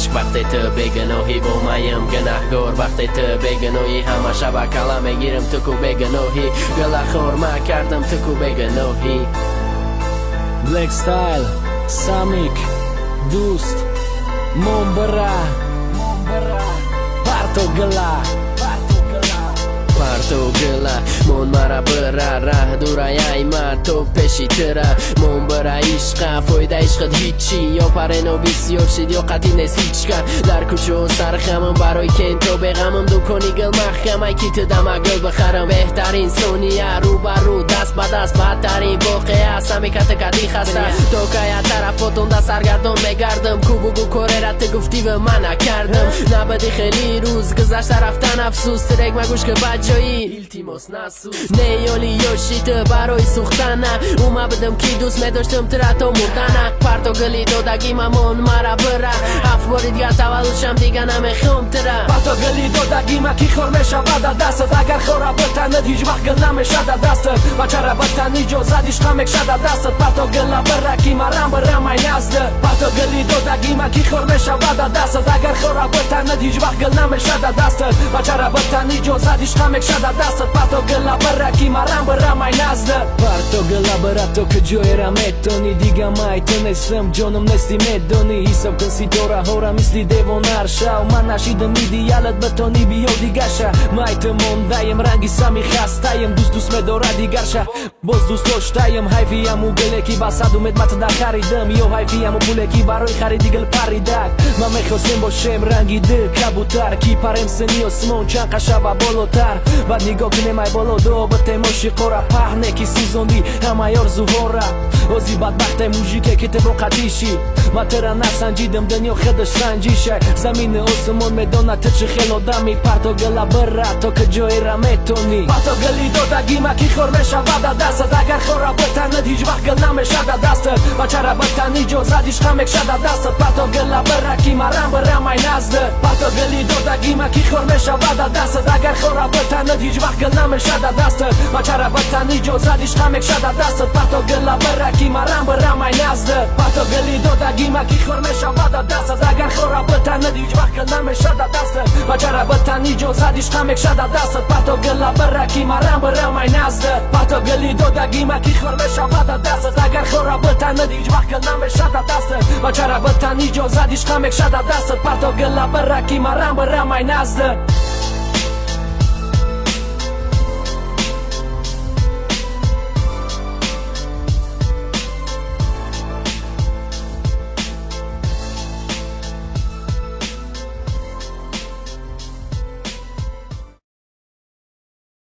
عشق وقتی تو بگناهی با مایم گناهگار وقتی تو بگناهی همه شب کلا میگیرم تو کو بگناهی گلخور ما کردم تو کو بگناهی Black Style Samik دوست Mombara Parto gela پرتو گله من مرا بره ره دورای ما تو پیشی تره من بره عشق فایده عشقت هیچی یا پرنو بسیار شد یا قطعی نیست هیچ کن در کوچه و سرخمم برای که این تو بغمم دکانی گل مخم ای کی تدم گل بخرم بهترین سونیه رو بر رو دست به دست بدترین واقعه است همی کت کدی خسته تو که یه طرفاتون ده سرگردان میگردم کو بگو کره رت گفتی و من نکردم نبدی خیلی روز گذشته رفتن افسوس ترک مگوش که التیماس نسوز نیالی یاشیت برای سوختنه اومه بدم کی دوست میداشتم ترتا مردنه پرتو گلی دادگی ممون مرا بره هفت باری دیگر تولدشم دیگه نمیخوام تره پرتو گلی دادگی ما کی خور میشه بعد دستت اگر خورا بتند هیچ وقت گل نمیشه دستت و چرا بتنی جو زدیش غم شده دستت پرتو گل بره کی مرم بره مای نزد پرتو گلی دادگی ما کی خور میشه بعد دستت اگر خورا بتند هیچ وقت گل نمیشه دستت و چرا بتنی جو زدیش غم شده دستت پرتو گل بره کی مرم بره مای نزد پرتو گل بره تو که جای را میتونی دیگه مای تو نیستم جانم نیستی میدونی حساب کن ستاره ها را مثل دیوانر شو من نشیدم ایدیالت بتونی بیا دیگه شه مای تو موندهیم رنگی سمی خستهیم دوست میداره دیگر شه باز دوست داشتهیم حیفیم و گله کی بسد و مدمت در خریدم یا حیفیم و پوله کی برای خریدی گل پریدک من میخواستیم باشم رنگی دل کبوتر کی پرم سنی اسمون چند قشه و بالاتر و نگاه کنه مای بالا دو بته موسیقی را پهنه کی سوزوندی همه آرزوها را اوزی بدبخت موزیکه که تو قدیشی ما ترا نسنجیدم دنیا خودش سنجیشه زمین آسمون میدونه تو چه خیلی آدمی پرتو گل بره تو که جای را میتونی پرتو گلی دادگی ما کی خور میشه بعد دستت اگر خورا بتند هیچ وقت گل نمیشه دستت و چرا بتنی جو زدیش غم شده دستت پرتو گل بره کی مرم بره مای نزد پرتو گلی دادگی ما کی خور میشه بعد دستت اگر خورا بتند هیچ وقت گل نمیشه دستت و چرا بتنی جو زدیش غم شده دستت پرتو گل بره کی مرم بره مای نزد پرتو گلی دادگی ما کی خور میشه بعد دستت اگر خورا بتند هیچ وقت گل نمیشه دستت و چرا بتنی جو زدیش غم شده دستت پرتو گل بره کی مرم بره مای نزد پرتو گلی دادگی ما کی خور میشه بعد دستت اگر خورا بتند هیچ وقت گل نمیشه دستت و چرا بتنی جو زدیش غم شده دستت پرتو گل بره کی مرم بره مای نزد